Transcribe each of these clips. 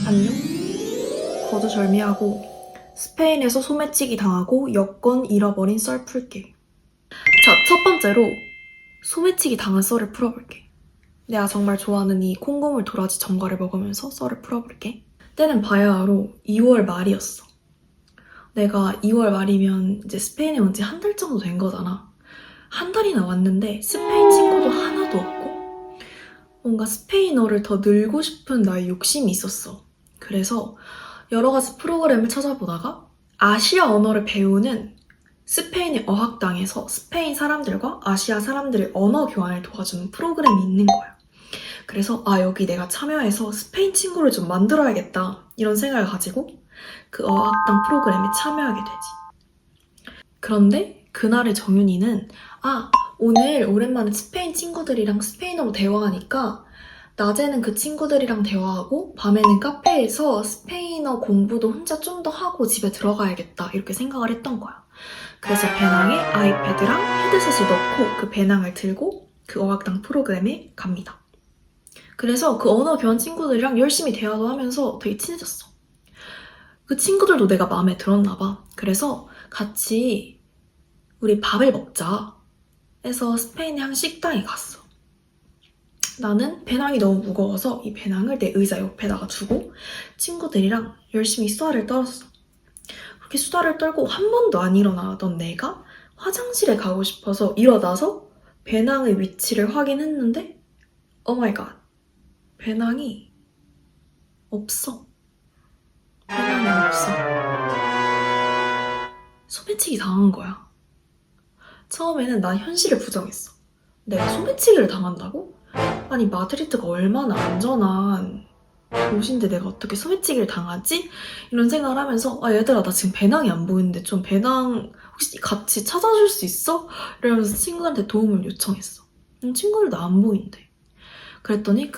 안녕? 거두절미하고 스페인에서 소매치기 당하고 여권 잃어버린 썰 풀게. 자, 첫 번째로 소매치기 당한 썰을 풀어볼게. 내가 정말 좋아하는 이 콩고물 도라지 전과를 먹으면서 썰을 풀어볼게. 때는 바야흐로 2월 말이었어. 내가 2월 말이면 이제 스페인에 온 지 한 달 정도 된 거잖아. 한 달이나 왔는데 스페인 친구도 하나도 없고 뭔가 스페인어를 더 늘고 싶은 나의 욕심이 있었어. 그래서 여러 가지 프로그램을 찾아보다가 아시아 언어를 배우는 스페인의 어학당에서 스페인 사람들과 아시아 사람들의 언어 교환을 도와주는 프로그램이 있는 거야. 그래서 여기 내가 참여해서 스페인 친구를 좀 만들어야겠다 이런 생각을 가지고 그 어학당 프로그램에 참여하게 되지. 그런데 그날의 정윤이는 오늘 오랜만에 스페인 친구들이랑 스페인어로 대화하니까 낮에는 그 친구들이랑 대화하고 밤에는 카페에서 스페인어 공부도 혼자 좀 더 하고 집에 들어가야겠다 이렇게 생각을 했던 거야. 그래서 배낭에 아이패드랑 헤드셋을 넣고 그 배낭을 들고 그 어학당 프로그램에 갑니다. 그래서 그 언어 교환 친구들이랑 열심히 대화도 하면서 되게 친해졌어. 그 친구들도 내가 마음에 들었나 봐. 그래서 같이 우리 밥을 먹자 해서 스페인의 한 식당에 갔어. 나는 배낭이 너무 무거워서 이 배낭을 내 의자 옆에다가 두고 친구들이랑 열심히 수다를 떨었어. 그렇게 수다를 떨고 한 번도 안 일어나던 내가 화장실에 가고 싶어서 일어나서 배낭의 위치를 확인했는데 오 마이 갓, 배낭이 없어. 배낭이 없어. 소매치기 당한 거야. 처음에는 난 현실을 부정했어. 내가 소매치기를 당한다고? 아니 마드리드가 얼마나 안전한 도시인데 내가 어떻게 소매치기를 당하지? 이런 생각을 하면서 얘들아 나 지금 배낭이 안 보이는데 좀 배낭 혹시 같이 찾아줄 수 있어? 이러면서 친구한테 도움을 요청했어. 친구들도 안 보인대. 그랬더니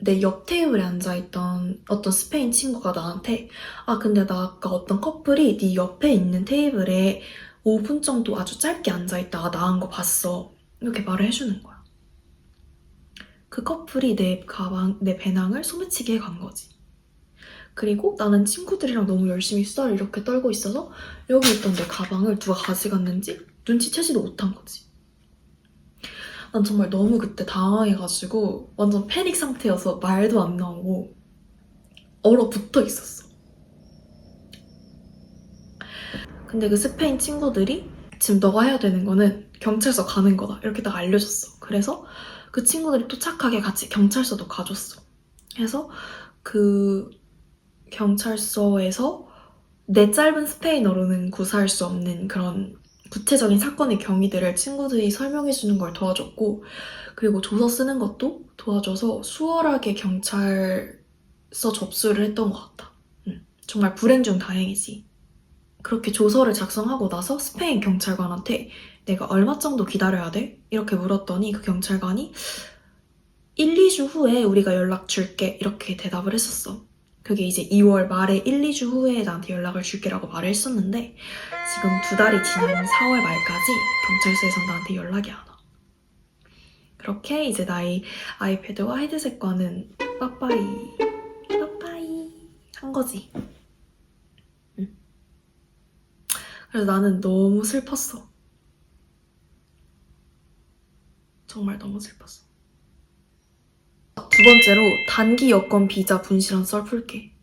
내 옆 테이블에 앉아있던 어떤 스페인 친구가 나한테 근데 나 아까 어떤 커플이 네 옆에 있는 테이블에 5분 정도 아주 짧게 앉아있다가 나간 거 봤어. 이렇게 말을 해주는 거야. 그 커플이 내 배낭을 소매치기 해간 거지. 그리고 나는 친구들이랑 너무 열심히 수다를 이렇게 떨고 있어서 여기 있던 내 가방을 누가 가져갔는지 눈치채지도 못한 거지. 난 정말 너무 그때 당황해가지고 완전 패닉 상태여서 말도 안 나오고 얼어붙어 있었어. 근데 그 스페인 친구들이 지금 너가 해야 되는 거는 경찰서 가는 거다 이렇게 딱 알려줬어. 그래서 그 친구들이 또 착하게 같이 경찰서도 가줬어. 그래서 그 경찰서에서 내 짧은 스페인어로는 구사할 수 없는 그런 구체적인 사건의 경위들을 친구들이 설명해주는 걸 도와줬고 그리고 조서 쓰는 것도 도와줘서 수월하게 경찰서 접수를 했던 것 같아. 정말 불행 중 다행이지. 그렇게 조서를 작성하고 나서 스페인 경찰관한테 내가 얼마 정도 기다려야 돼? 이렇게 물었더니 그 경찰관이 1, 2주 후에 우리가 연락 줄게 이렇게 대답을 했었어. 그게 이제 2월 말에 1, 2주 후에 나한테 연락을 줄게라고 말을 했었는데 지금 2달이 지난 4월 말까지 경찰서에서 나한테 연락이 안 와. 그렇게 이제 나의 아이패드와 헤드셋과는 빠빠이 한 거지. 그래서 나는 너무 슬펐어. 정말 너무 슬펐어. 두 번째로 단기 여권 비자 분실한 썰 풀게.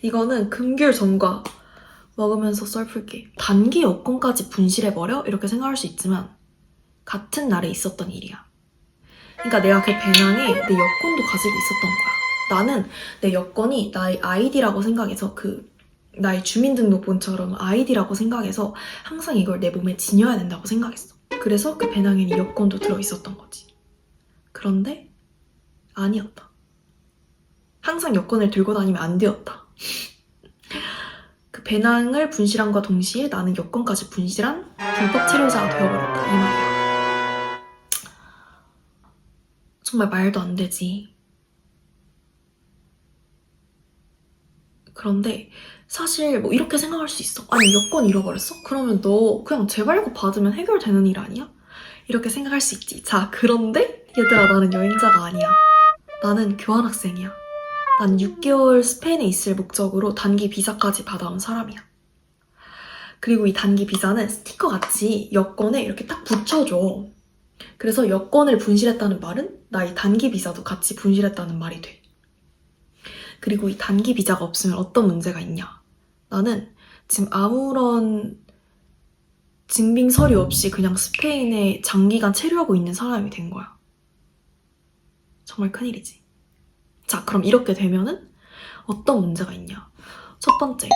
이거는 금귤 전과 먹으면서 썰 풀게. 단기 여권까지 분실해버려? 이렇게 생각할 수 있지만 같은 날에 있었던 일이야. 그러니까 내가 그 배낭에 내 여권도 가지고 있었던 거야. 나는 내 여권이 나의 아이디라고 생각해서 나의 주민등록본처럼 아이디라고 생각해서 항상 이걸 내 몸에 지녀야 된다고 생각했어. 그래서 그 배낭에는 여권도 들어있었던 거지. 그런데 아니었다. 항상 여권을 들고 다니면 안 되었다. 그 배낭을 분실함과 동시에 나는 여권까지 분실한 불법 체류자가 되어버렸다. 이 말이야. 정말 말도 안 되지. 그런데 사실 뭐 이렇게 생각할 수 있어. 아니 여권 잃어버렸어? 그러면 너 그냥 재발급 받으면 해결되는 일 아니야? 이렇게 생각할 수 있지. 자, 그런데 얘들아 나는 여행자가 아니야. 나는 교환학생이야. 난 6개월 스페인에 있을 목적으로 단기 비자까지 받아온 사람이야. 그리고 이 단기 비자는 스티커 같이 여권에 이렇게 딱 붙여줘. 그래서 여권을 분실했다는 말은 나 이 단기 비자도 같이 분실했다는 말이 돼. 그리고 이 단기 비자가 없으면 어떤 문제가 있냐? 나는 지금 아무런 증빙 서류 없이 그냥 스페인에 장기간 체류하고 있는 사람이 된 거야. 정말 큰일이지. 자, 그럼 이렇게 되면은 어떤 문제가 있냐? 첫 번째,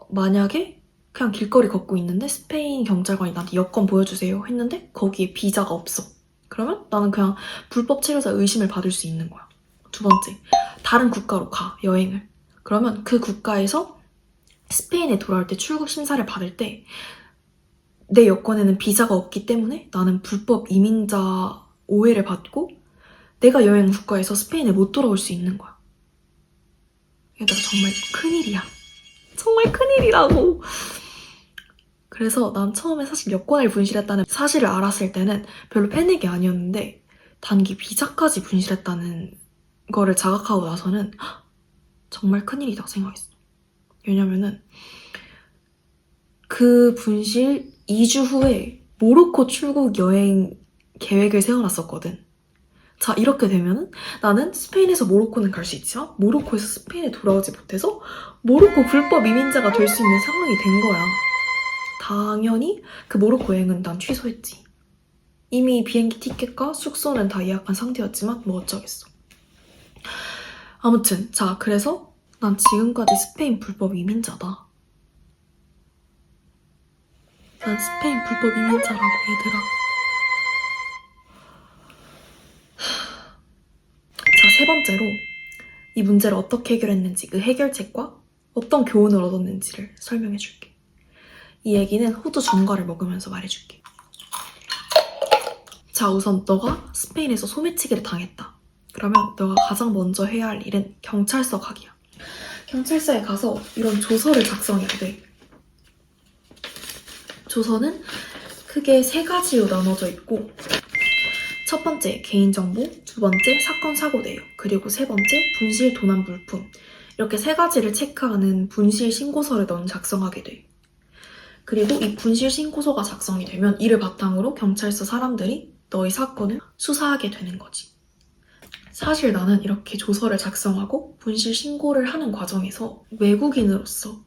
만약에 그냥 길거리 걷고 있는데 스페인 경찰관이 나한테 여권 보여주세요 했는데 거기에 비자가 없어. 그러면 나는 그냥 불법 체류자 의심을 받을 수 있는 거야. 두 번째, 다른 국가로 가, 여행을. 그러면 그 국가에서 스페인에 돌아올 때 출국 심사를 받을 때 내 여권에는 비자가 없기 때문에 나는 불법 이민자 오해를 받고 내가 여행 국가에서 스페인에 못 돌아올 수 있는 거야. 얘들아, 정말 큰일이야. 정말 큰일이라고. 그래서 난 처음에 사실 여권을 분실했다는 사실을 알았을 때는 별로 패닉이 아니었는데 단기 비자까지 분실했다는 거를 자각하고 나서는 정말 큰일이다 생각했어. 왜냐면은 그 분실 2주 후에 모로코 출국 여행 계획을 세워놨었거든. 자, 이렇게 되면은 나는 스페인에서 모로코는 갈 수 있지만 모로코에서 스페인에 돌아오지 못해서 모로코 불법 이민자가 될 수 있는 상황이 된 거야. 당연히 그 모로코 여행은 난 취소했지. 이미 비행기 티켓과 숙소는 다 예약한 상태였지만 뭐 어쩌겠어. 아무튼 자, 그래서 난 지금까지 스페인 불법 이민자다. 난 스페인 불법 이민자라고, 얘들아. 자, 세 번째로 이 문제를 어떻게 해결했는지, 그 해결책과 어떤 교훈을 얻었는지를 설명해줄게. 이 얘기는 호주 전과를 먹으면서 말해줄게. 자, 우선 너가 스페인에서 소매치기를 당했다. 그러면 너가 가장 먼저 해야 할 일은 경찰서 가기야. 경찰서에 가서 이런 조서를 작성해야 돼. 조서는 크게 3가지로 나눠져 있고 첫 번째, 개인정보, 두 번째, 사건 사고 내역, 그리고 세 번째, 분실 도난 물품. 이렇게 3가지를 체크하는 분실 신고서를 넌 작성하게 돼. 그리고 이 분실 신고서가 작성이 되면 이를 바탕으로 경찰서 사람들이 너의 사건을 수사하게 되는 거지. 사실 나는 이렇게 조서를 작성하고 분실 신고를 하는 과정에서 외국인으로서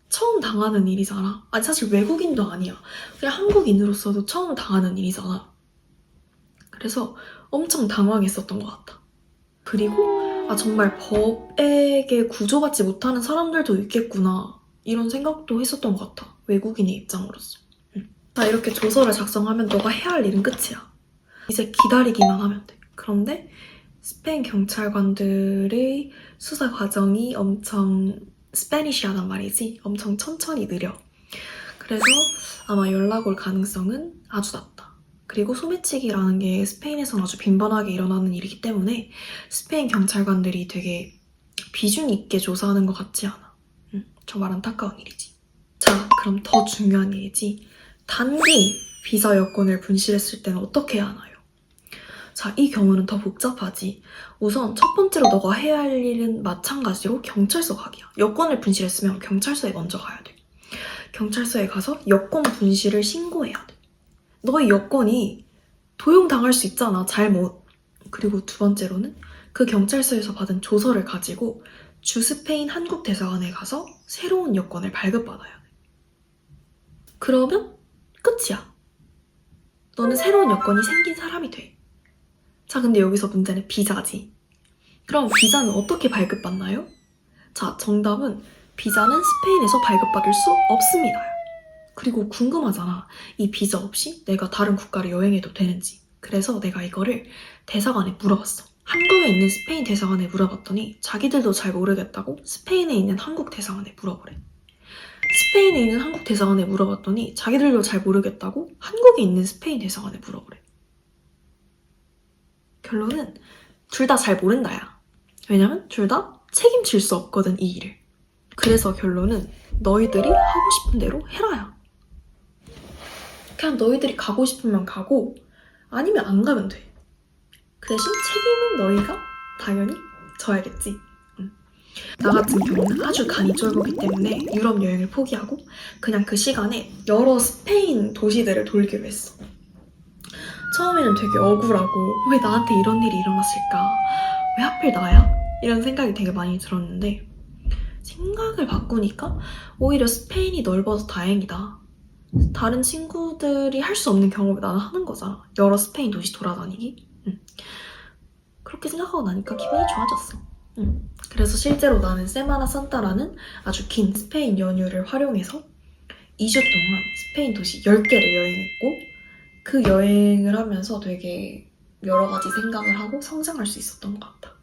처음 당하는 일이잖아. 아니, 사실 외국인도 아니야. 그냥 한국인으로서도 처음 당하는 일이잖아. 그래서 엄청 당황했었던 것 같아. 그리고 정말 법에게 구조받지 못하는 사람들도 있겠구나, 이런 생각도 했었던 것 같아. 외국인의 입장으로서. 자, 이렇게 조서를 작성하면 너가 해야 할 일은 끝이야. 이제 기다리기만 하면 돼. 그런데 스페인 경찰관들의 수사 과정이 엄청 스페니쉬하단 말이지. 엄청 천천히 느려. 그래서 아마 연락 올 가능성은 아주 낮다. 그리고 소매치기라는 게 스페인에서는 아주 빈번하게 일어나는 일이기 때문에 스페인 경찰관들이 되게 비중 있게 조사하는 것 같지 않아. 정말 안타까운 일이지. 자, 그럼 더 중요한 일이지. 단기 비자 여권을 분실했을 때는 어떻게 해야 하나요? 자, 이 경우는 더 복잡하지. 우선 첫 번째로 너가 해야 할 일은 마찬가지로 경찰서 가기야. 여권을 분실했으면 경찰서에 먼저 가야 돼. 경찰서에 가서 여권 분실을 신고해야 돼. 너의 여권이 도용당할 수 있잖아, 잘못. 그리고 두 번째로는 그 경찰서에서 받은 조서를 가지고 주 스페인 한국 대사관에 가서 새로운 여권을 발급받아야 돼. 그러면 끝이야. 너는 새로운 여권이 생긴 사람이 돼. 자, 근데 여기서 문제는 비자지. 그럼 비자는 어떻게 발급받나요? 자, 정답은 비자는 스페인에서 발급받을 수 없습니다. 그리고 궁금하잖아. 이 비자 없이 내가 다른 국가를 여행해도 되는지. 그래서 내가 이거를 대사관에 물어봤어. 한국에 있는 스페인 대사관에 물어봤더니 자기들도 잘 모르겠다고 스페인에 있는 한국 대사관에 물어보래. 스페인에 있는 한국 대사관에 물어봤더니 자기들도 잘 모르겠다고 한국에 있는 스페인 대사관에 물어보래. 결론은 둘 다 잘 모른다야. 왜냐면 둘 다 책임질 수 없거든, 이 일을. 그래서 결론은 너희들이 하고 싶은 대로 해라야. 그냥 너희들이 가고 싶으면 가고 아니면 안 가면 돼. 그 대신 책임은 너희가 당연히 져야겠지. 나 같은 경우는 아주 간이 쫄보기 때문에 유럽 여행을 포기하고 그냥 그 시간에 여러 스페인 도시들을 돌기로 했어. 처음에는 되게 억울하고 왜 나한테 이런 일이 일어났을까? 왜 하필 나야? 이런 생각이 되게 많이 들었는데 생각을 바꾸니까 오히려 스페인이 넓어서 다행이다. 다른 친구들이 할 수 없는 경험을 나는 하는 거잖아. 여러 스페인 도시 돌아다니기. 그렇게 생각하고 나니까 기분이 좋아졌어. 그래서 실제로 나는 세마나 산타라는 아주 긴 스페인 연휴를 활용해서 2주 동안 스페인 도시 10개를 여행했고 그 여행을 하면서 되게 여러 가지 생각을 하고 성장할 수 있었던 것 같아.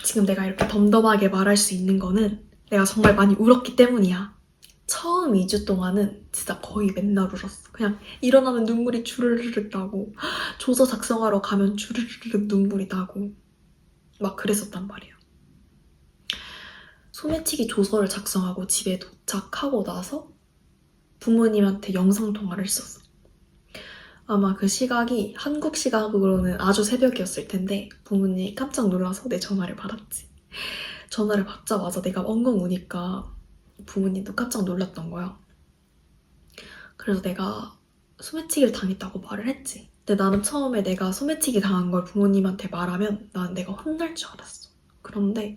지금 내가 이렇게 덤덤하게 말할 수 있는 거는 내가 정말 많이 울었기 때문이야. 처음 2주 동안은 진짜 거의 맨날 울었어. 그냥 일어나면 눈물이 주르르륵 나고 조서 작성하러 가면 주르르륵 눈물이 나고 막 그랬었단 말이야. 소매치기 조서를 작성하고 집에 도착하고 나서 부모님한테 영상통화를 했었어. 아마 그 시각이 한국 시각으로는 아주 새벽이었을 텐데 부모님이 깜짝 놀라서 내 전화를 받았지. 전화를 받자마자 내가 엉엉 우니까 부모님도 깜짝 놀랐던 거야. 그래서 내가 소매치기를 당했다고 말을 했지. 근데 나는 처음에 내가 소매치기 당한 걸 부모님한테 말하면 난 내가 혼날 줄 알았어. 그런데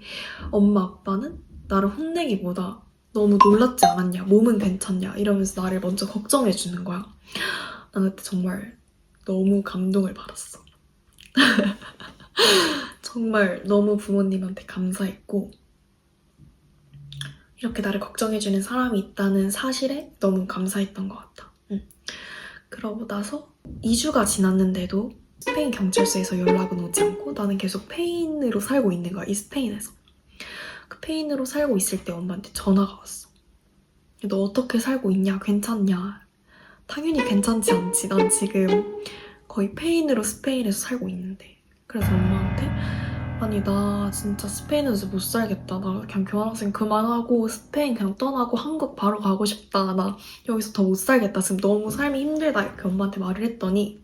엄마 아빠는 나를 혼내기보다 너무 놀랐지 않았냐, 몸은 괜찮냐 이러면서 나를 먼저 걱정해주는 거야. 난 그때 정말 너무 감동을 받았어. 정말 너무 부모님한테 감사했고 이렇게 나를 걱정해주는 사람이 있다는 사실에 너무 감사했던 것 같아. 그러고 나서 2주가 지났는데도 스페인 경찰서에서 연락은 오지 않고 나는 계속 스페인으로 살고 있는 거야. 이 스페인에서. 그 스페인으로 살고 있을 때 엄마한테 전화가 왔어. 너 어떻게 살고 있냐? 괜찮냐? 당연히 괜찮지 않지. 난 지금 거의 스페인으로 스페인에서 살고 있는데. 그래서 엄마한테 아니 나 진짜 스페인에서 못 살겠다. 나 그냥 교환학생 그만하고 스페인 그냥 떠나고 한국 바로 가고 싶다. 나 여기서 더 못 살겠다. 지금 너무 삶이 힘들다. 이렇게 엄마한테 말을 했더니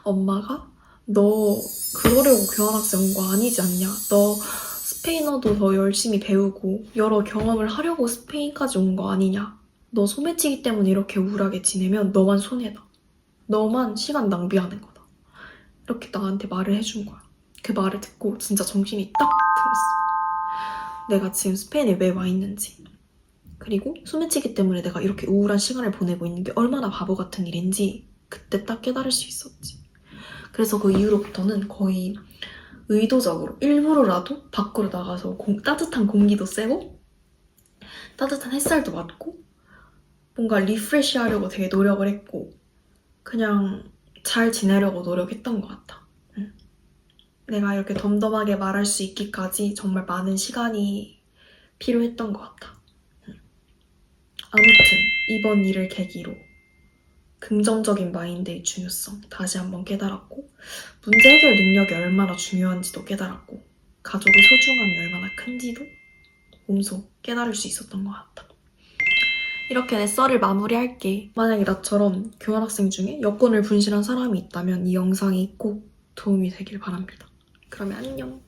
엄마가 너 그러려고 교환학생 온 거 아니지 않냐. 너 스페인어도 더 열심히 배우고 여러 경험을 하려고 스페인까지 온 거 아니냐. 너 소매치기 때문에 이렇게 우울하게 지내면 너만 손해다. 너만 시간 낭비하는 거다. 이렇게 나한테 말을 해준 거야. 그 말을 듣고 진짜 정신이 딱 들었어. 내가 지금 스페인에 왜 와 있는지, 그리고 소매치기 때문에 내가 이렇게 우울한 시간을 보내고 있는 게 얼마나 바보 같은 일인지 그때 딱 깨달을 수 있었지. 그래서 그 이후로부터는 거의 의도적으로 일부러라도 밖으로 나가서 따뜻한 공기도 쐬고 따뜻한 햇살도 맞고 뭔가 리프레시 하려고 되게 노력을 했고 그냥 잘 지내려고 노력했던 것 같아. 내가 이렇게 덤덤하게 말할 수 있기까지 정말 많은 시간이 필요했던 것 같아. 아무튼 이번 일을 계기로 긍정적인 마인드의 중요성 다시 한번 깨달았고 문제 해결 능력이 얼마나 중요한지도 깨달았고 가족의 소중함이 얼마나 큰지도 몸소 깨달을 수 있었던 것 같아. 이렇게 내 썰을 마무리할게. 만약에 나처럼 교환학생 중에 여권을 분실한 사람이 있다면 이 영상이 꼭 도움이 되길 바랍니다. 그러면 안녕.